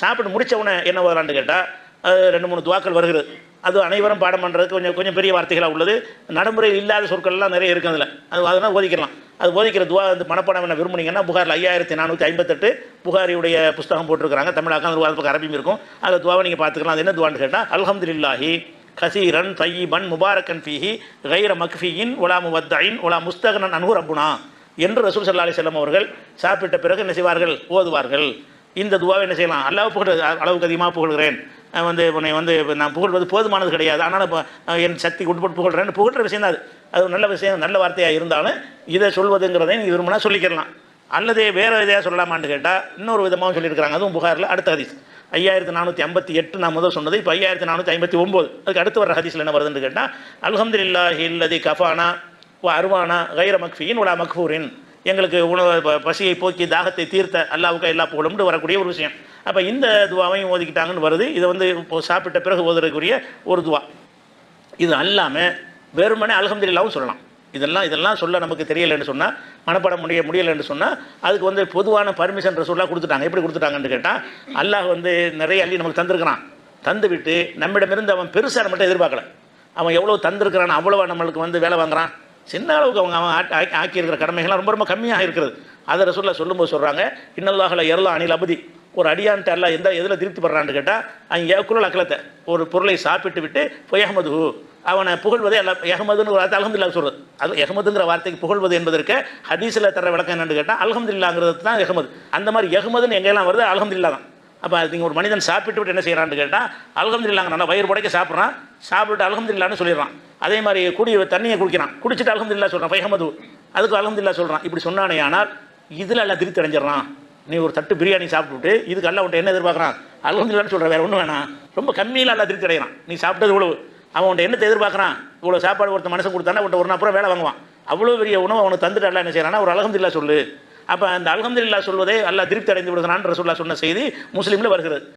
சாப்பிட்டு முடித்தவொடனே என்ன வரலான்னு கேட்டால் அது 2-3 துவாக்கள் வருகிறது. அது அனைவரும் பாடம் பண்ணுறதுக்கு கொஞ்சம் கொஞ்சம் பெரிய வார்த்தைகளாக உள்ளது. நடைமுறையில் இல்லாத சொற்கள்லாம் நிறைய இருக்குது அதில். அதெல்லாம் ஓதிக்கலாம். அது ஓதிக்கிற துவா வந்து மனப்பாடம் என்ன விரும்புனீங்கன்னா புகாரில் 5458 புகாரியுடைய புஸ்தகம் போட்டிருக்கிறாங்க. தமிழாக்கம் அது பக்கம் அரபியும் இருக்கும். அதில் துவாவை நீங்கள் பார்த்துக்கலாம். அது என்ன துவான்னு கேட்டால் அல்ஹம்துலில்லாஹி கசீரன் தையிபன் முபாரக்கன் ஃபீஹி கைர மக்ஃபியின் உலா முவத்தைன் உலா முஸ்தகனன் அன்ஹு ரப்புனா என்று ரசூல் ஸல்லல்லாஹு அலைஹி வஸல்லம் அவர்கள் சாப்பிட்ட பிறகு என்ன செய்வார்கள்? ஓதுவார்கள். இந்த துவாவை என்ன செய்யலாம்? அல்லாஹ் புகழ் அளவுக்கு அதிகமாக புகழ்கிறேன், உன்னை நான் புகழ்வது போதுமானது கிடையாது, ஆனால் இப்போ என் சக்திக்கு உட்பட்டு புகழ்கிறேன். புகழ்கிற விஷயம் தான் அது ஒரு நல்ல விஷயம், நல்ல வார்த்தையாக இருந்தாலும் இதை சொல்வதுங்கிறதை நீ விரும்பினா சொல்லிக்கலாம். அல்லது வேறு இதையாக சொல்லலாமான்னு கேட்டால் இன்னொரு விதமாகவும் சொல்லியிருக்கிறாங்க. அதுவும் புகாரில் அடுத்த ஹதீஸ் 5458 நான் முதல் சொன்னது. இப்போ 5459 அதுக்கு அடுத்து வர ஹதீஸில் என்ன வருதுன்னு கேட்டால் அல்ஹம்துலில்லாஹி அல்லதி கஃபானா வ அர்வானா கைர மக்ஃபியின் உலா மக்ஃபூரின் எங்களுக்கு உணவு பசியை போக்கி தாகத்தை தீர்த்த அல்லாவுக்கு எல்லா புகழும்னு வரக்கூடிய ஒரு விஷயம். அப்போ இந்த துவாவையும் ஓதிக்கிட்டாங்கன்னு வருது. இதை வந்து இப்போ சாப்பிட்ட பிறகு ஓதுறதுக்குரிய ஒரு துவா. இது அல்லாமல் வெறுமனே அல்ஹம்துலில்லாஹ்வும் சொல்லலாம். இதெல்லாம் சொல்ல நமக்கு தெரியலைன்னு சொன்னால், மனப்பாடம் முடியலைன்னு சொன்னால் அதுக்கு வந்து பொதுவான பர்மிஷன் ரசூலுல்லாஹ் கொடுத்துட்டாங்க. எப்படி கொடுத்துட்டாங்கன்னு கேட்டால் அல்லாஹ் வந்து நிறைய அள்ளி நமக்கு தந்திருக்கிறான். தந்து விட்டு நம்மிடமிருந்து அவன் பெருசாக நம்மகிட்ட எதிர்பார்க்கல. அவன் எவ்வளோ தந்திருக்கிறான் அவ்வளோ நம்மளுக்கு வந்து வேலை வாங்குறான். சின்ன அளவுக்கு அவன் ஆக்கியிருக்கிற கடமைகள்லாம் ரொம்ப ரொம்ப கம்மியாக இருக்கிறது. அதை ரசூலுல்லாஹ் சொல்லும்போது சொல்கிறாங்க இன்னல்லாஹ் யர்லா அனில் அபதி. ஒரு அடியான்ட்டு அல்ல எதில் திருப்தி படுறான்னு கேட்டால் அவன் ஏக்குள்ள அக்கலத்தை ஒரு பொருளை சாப்பிட்டு விட்டு பொயஹமது அவனை புகழ்வதே அல்ல. எஹமதுன்னு ஒரு வார்த்தை அல்ஹம்துலில்லாஹ் சொல்கிறது. அது எஹமதுங்கிற வார்த்தைக்கு புகழ்வது என்பதற்கு ஹதீஸில் தர விளக்கம் என்னன்னு கேட்டால் அல்ஹம்துலில்லாஹ்ங்கிறது தான் எஹமது. அந்த மாதிரி எஹமதுன்னு எங்கெல்லாம் வருது அல்ஹம்துலில்லாஹ் தான். அப்போ நீங்கள் ஒரு மனிதன் சாப்பிட்டு விட்டு என்ன செய்கிறான்னு கேட்டால் அல்ஹம்துலில்லாஹ் நல்லா வயிறு புடைக்க சாப்பிட்றான், சாப்பிட்டு அல்ஹம்துலில்லாஹ்னு சொல்லிடுறான். அதே மாதிரி தண்ணியை குடிக்கிறான், குடிச்சிட்டு அல்ஹம்துலில்லாஹ் சொல்கிறான், ஃபைஹமது அதுக்கு அல்ஹம்துலில்லாஹ் சொல்கிறான். இப்படி சொன்னானே ஆனால் இதில் எல்லாம் திருப்தி அடைஞ்சிடறான். நீ ஒரு தட்டு பிரியாணி சாப்பிட்டுட்டு இதுக்கு எல்லாம் உன்ட்ட என்ன எதிர்பார்க்குறான்? அல்ஹம்துலில்லாஹ்னு சொல்கிற, வேறு ஒன்றும் வேணாம். ரொம்ப கம்மியில் எல்லாம் திருப்தி அடைகிறான். நீ சாப்பிட்டது இவ்வளவு, அவன் உன்ட்ட என்னத்தை எதிர்பார்க்குறான்? இவ்வளோ சாப்பாடு ஒருத்த மனுஷன் கொடுத்தானா உன்ட்ட ஒரு அப்புறம் வேலை வாங்குவான். அவ்வளோ பெரிய உணவு அவனுக்கு தந்துட்டு எல்லாம் என்ன செய்யறான்னா ஒரு அல்ஹம்துலில்லாஹ் சொல்லு. அப்போ அந்த அல்ஹம்துலில்லாஹ் சொல்வதே அல்லாஹ் திருப்தி அடைந்து விடுகிறான் ரசூலுல்லாஹ் சொன்ன செய்தி முஸ்லீமில் வருகிறது.